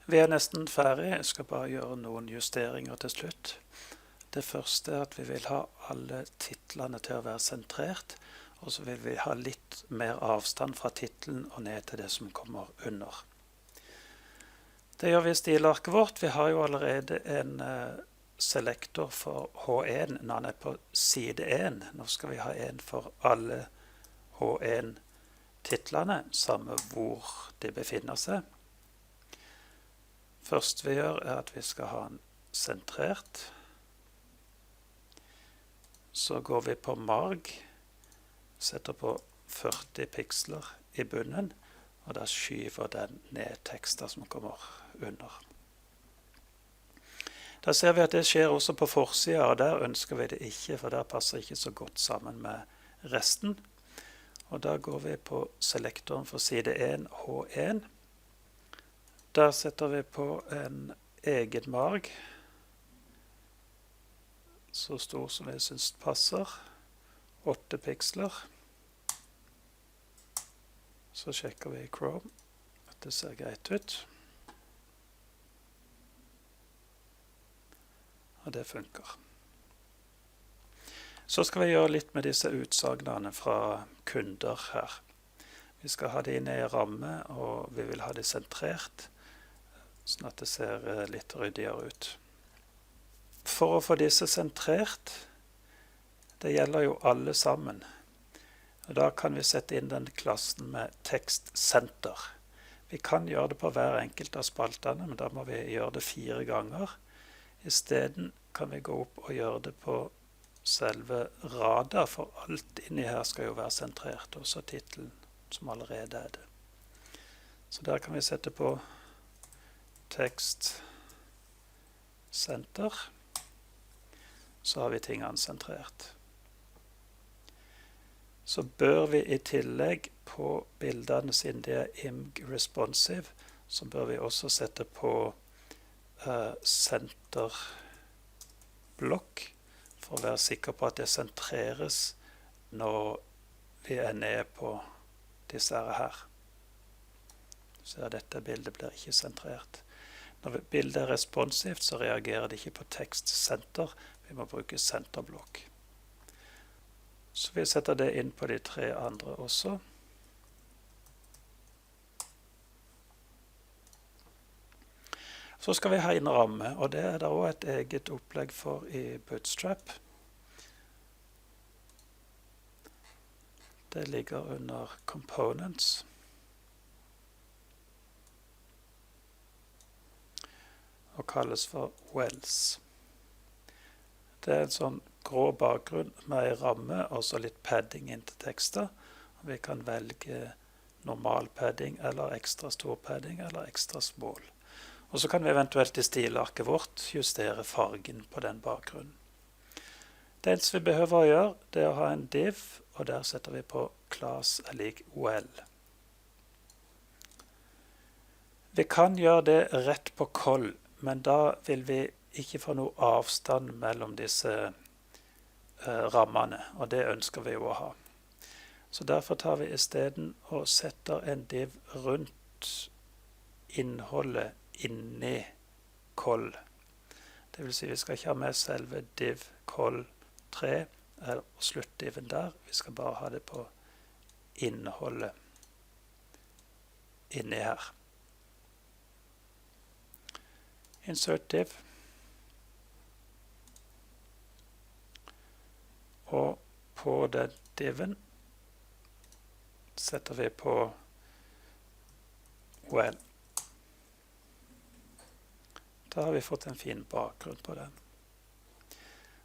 Vi er nesten ferdig. Jeg skal bare gjøre noen justeringer til slutt. Det første er at vi vil ha alle titlene til å være sentrert, og så vil vi ha litt mer avstand fra titlen og ned til det som kommer under. Det gjør vi i stilarket vårt. Vi har jo allerede en selektor for H1 når han er på side 1. Nå skal vi ha en for alle H1-titlene, samme hvor de befinner seg. Først vi gjør er at vi skal ha den sentrert. Så går vi på marg, setter på 40 piksler i bunnen, og da skyver den ned tekster som kommer under. Da ser vi at det skjer også på forsida, og der ønsker vi det ikke, for der passer ikke så godt sammen med resten. Og da går vi på selektoren for side 1, H1. Der setter vi på en egen marg, så stor som jeg synes passer, 8 piksler. Så sjekker vi i Chrome at det ser greit ut. Og det funker. Så skal vi gjøre litt med disse utsagnene fra kunder her. Vi skal ha de inne i ramme, og vi vil ha de sentrert, sånn at det ser litt ryddigere ut. For å få disse sentrert, det gjelder jo alle sammen. Og da kan vi sette inn den klassen med tekstsenter. Vi kan gjøre det på hver enkelt av spaltene, men da må vi gjøre det 4 ganger. I stedet kan vi gå opp og gjøre det på selve rader, for alt inni her skal jo være sentrert, også titlen som allerede er det. Så der kan vi sette på tekstsenter, så har vi tingene sentrert. Så bør vi i tillegg på bildene, siden det er img responsive, så bør vi også sette på senterblokk, for å være sikker på at det sentreres når vi er nede på disse her. Så dette bildet blir ikke sentrert. Når bildet er responsivt, så reagerer det ikke på tekstsenter. Vi må bruke senterblokk. Så vi setter det inn på de 3 andre også. Så skal vi ha inn ramme, og det er da også et eget opplegg for i Bootstrap. Det ligger under Components. Og kalles for Wells. Det er en sånn grå bakgrunn med en ramme og så litt padding inn til tekster. Vi kan velge normal padding eller ekstra stor padding eller ekstra small. Og så kan vi eventuelt i stilarket vårt justere fargen på den bakgrunnen. Det eneste vi behøver å gjøre, det er å ha en div, og der setter vi på class er lik well. Vi kan gjøre det rett på koll, men da vil vi ikke få noe avstand mellom disse rammene, og det ønsker vi jo å ha. Så derfor tar vi i stedet og setter en div rundt innholdet inni koll. Det vil si vi skal ikke ha med selve div koll 3 og sluttdiven der. Vi skal bare ha det på innholdet inni her. Insert div. Og på den diven setter vi på well. Da har vi fått en fin bakgrunn på den.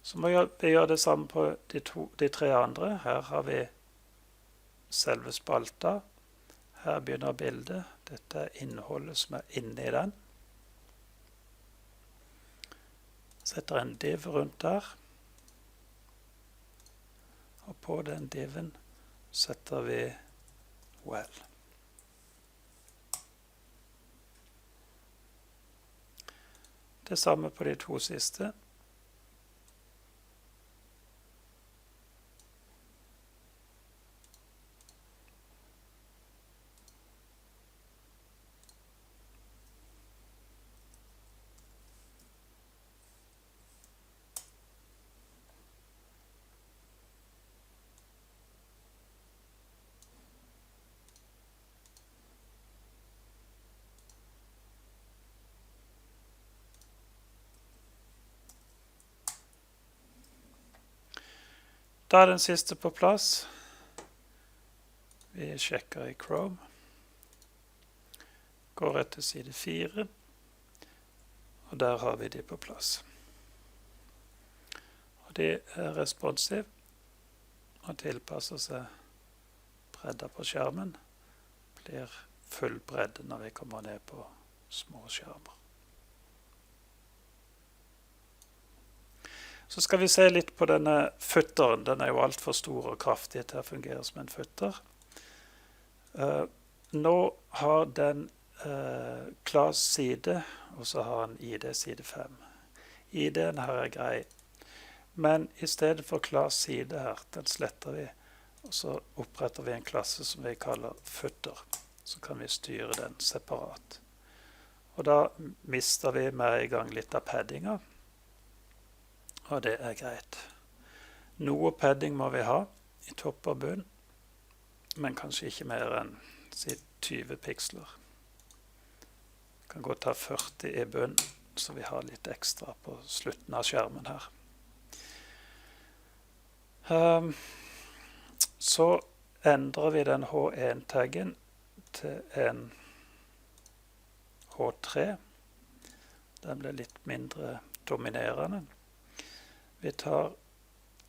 Så må vi gjøre det samme på de 3 andre. Her har vi selve spalta. Her begynner bildet. Dette er innholdet som er inne i den. Setter en div rundt der. Og på den diven setter vi well. Det samme på de 2 siste. Da er den siste på plass. Vi sjekker i Chrome. Går rett til side 4. Og der har vi de på plass. Og de er responsive og tilpasser seg bredda på skjermen. Blir full bredde når vi kommer ned på små skjermer. Så skal vi se litt på denne footeren. Den er jo alt for stor og kraftig til å fungere som en footer. Nå har den class side, og så har den ID side 5. ID-en her er grei. Men i stedet for class side her, den sletter vi, og så oppretter vi en klasse som vi kaller footer. Så kan vi styre den separat. Og da mister vi med i gang litt av paddinga, og det er greit. Noe padding må vi ha i topp og bunn, men kanskje ikke mer enn 20 piksler. Vi kan godt ta 40 i bunn, så vi har litt ekstra på slutten av skjermen her. Så endrer vi den H1-taggen til en H3. Den ble litt mindre dominerende. Vi tar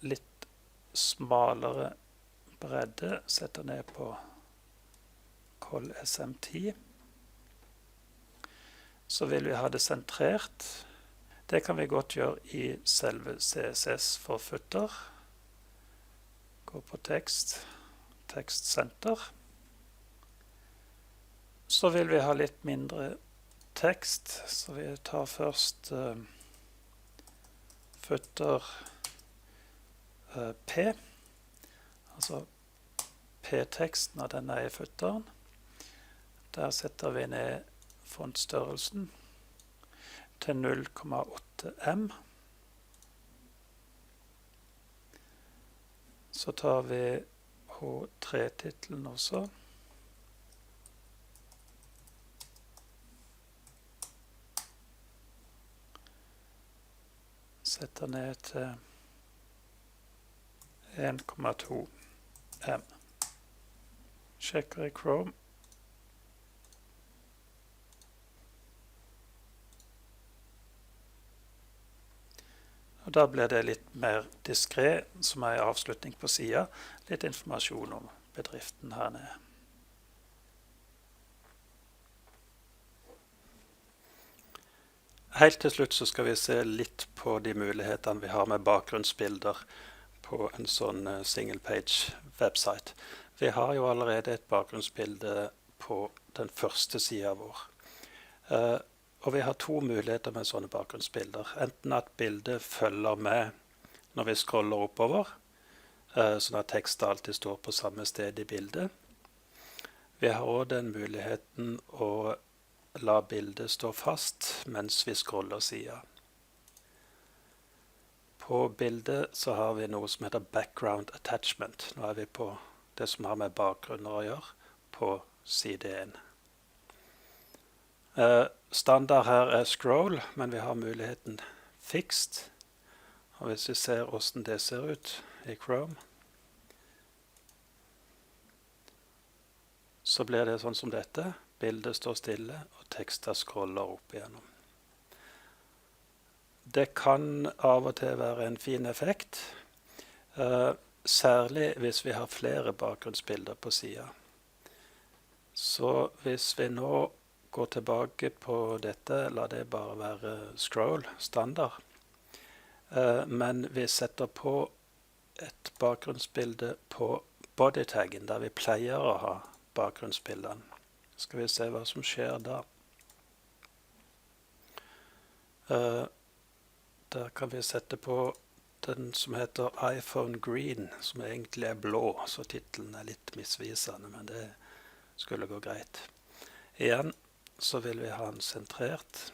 litt smalere bredde, setter ned på Col SM10. Så vil vi ha det sentrert. Det kan vi godt gjøre i selve CSS for footer. Gå på tekst, tekstsenter. Så vil vi ha litt mindre tekst, så vi tar først footer P, altså P-tekst når den er i footeren. Der setter vi ned fontstørrelsen til 0,8 M. Så tar vi H3-titlen også. Setter ned til 1,2 M. Sjekker i Chrome. Og da blir det litt mer diskret, som er en avslutning på siden. Litt informasjon om bedriften her nede. Helt til slutt så skal vi se litt på de mulighetene vi har med bakgrunnsbilder på en sånn single page website. Vi har jo allerede et bakgrunnsbilde på den første siden vår. Og vi har to muligheter med sånne bakgrunnsbilder. Enten at bildet følger med når vi scroller oppover, sånn at teksten alltid står på samme sted i bildet. Vi har også den muligheten å la bildet stå fast mens vi scroller siden. På bildet så har vi noe som heter background attachment. Nå er vi på det som har med bakgrunner å gjøre, på side 1. Standard her er scroll, men vi har muligheten fixed. Og hvis vi ser hvordan det ser ut i Chrome, så blir det sånn som dette. Bildet står stille, og teksten scroller opp igjennom. Det kan av og til være en fin effekt, særlig hvis vi har flere bakgrunnsbilder på siden. Så hvis vi nå går tilbake på dette, la det bare være scroll, standard. Men vi setter på et bakgrunnsbilde på bodytaggen, der vi pleier å ha bakgrunnsbildene. Skal vi se hva som skjer da. Der kan vi sette på den som heter iPhone Green, som egentlig er blå, så titelen er litt misvisende, men det skulle gå greit. Igjen så vil vi ha den sentrert.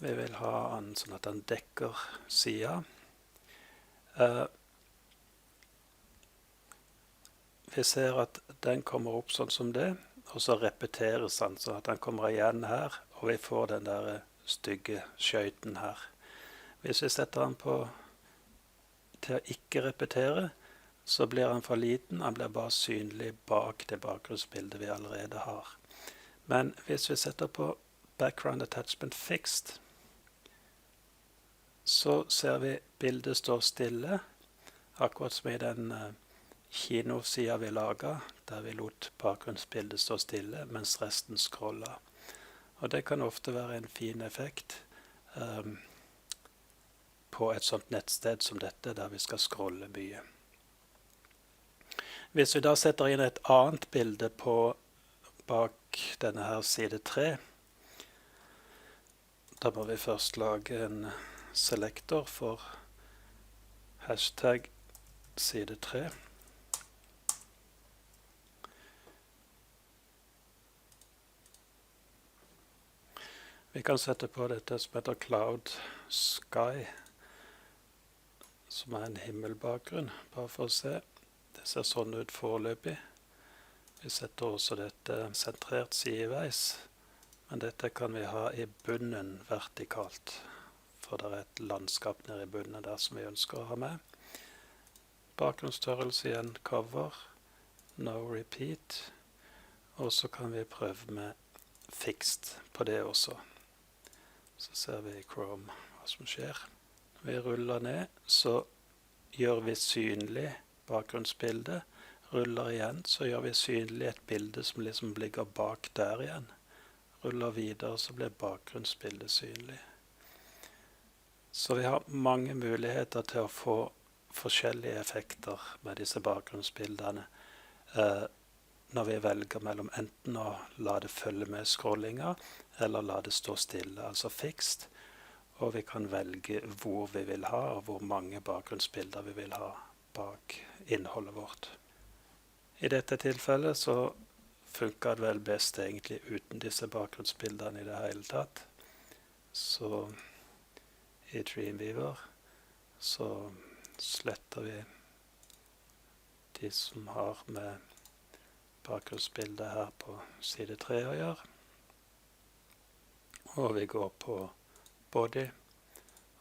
Vi vil ha den sånn at den dekker siden. Vi ser at den kommer opp sånn som det, og så repeteres den, så at den kommer igjen her, og vi får den der stygge skjøyten her. Hvis vi setter den på til å ikke repetere, så blir han for liten. Han blir bare synlig bak det bakgrunnsbildet vi allerede har. Men hvis vi setter på background attachment fixed, så ser vi bildet står stille, akkurat som i den kinosida vi laget, der vi lot bakgrunnsbildet stå stille, mens resten scroller. Og det kan ofte være en fin effekt på et sånt nettsted som dette, der vi skal scrolle mye. Hvis vi da setter inn et annet bilde bak denne her side 3, da må vi først lage en selektor for hashtag side 3. Vi kan sette på dette som heter Cloud Sky, som er en himmelbakgrunn, bare for å se. Det ser sånn ut foreløpig. Vi setter også dette sentrert sideveis, men dette kan vi ha i bunnen vertikalt, for det er et landskap nede i bunnen der som vi ønsker å ha med. Bakgrunnsstørrelse igjen, cover, no repeat, og så kan vi prøve med fixed på det også. Så ser vi i Chrome hva som skjer. Når vi ruller ned, så gjør vi synlig bakgrunnsbildet. Ruller igjen, så gjør vi synlig et bilde som liksom ligger bak der igjen. Ruller videre, så blir bakgrunnsbildet synlig. Så vi har mange muligheter til å få forskjellige effekter med disse bakgrunnsbildene når vi velger mellom enten å la det følge med scrollinga, eller la det stå stille, altså fixed. Og vi kan velge hvor vi vil ha, og hvor mange bakgrunnsbilder vi vil ha bak innholdet vårt. I dette tilfellet så funker det vel best egentlig uten disse bakgrunnsbildene i det hele tatt. Så i Dreamweaver så sletter vi de som har med bakgrunnsbildet her på side 3 å gjøre. Og vi går på body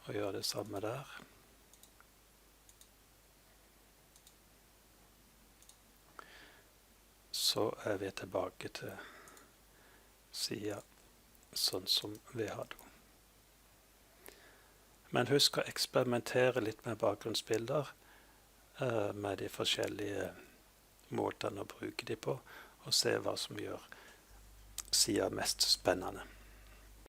og gjør det samme der. Så er vi tilbake til sida sånn som vi hadde. Men husk å eksperimentere litt med bakgrunnsbilder, med de forskjellige måtene å bruke de på, og se hva som gjør sida mest spennende.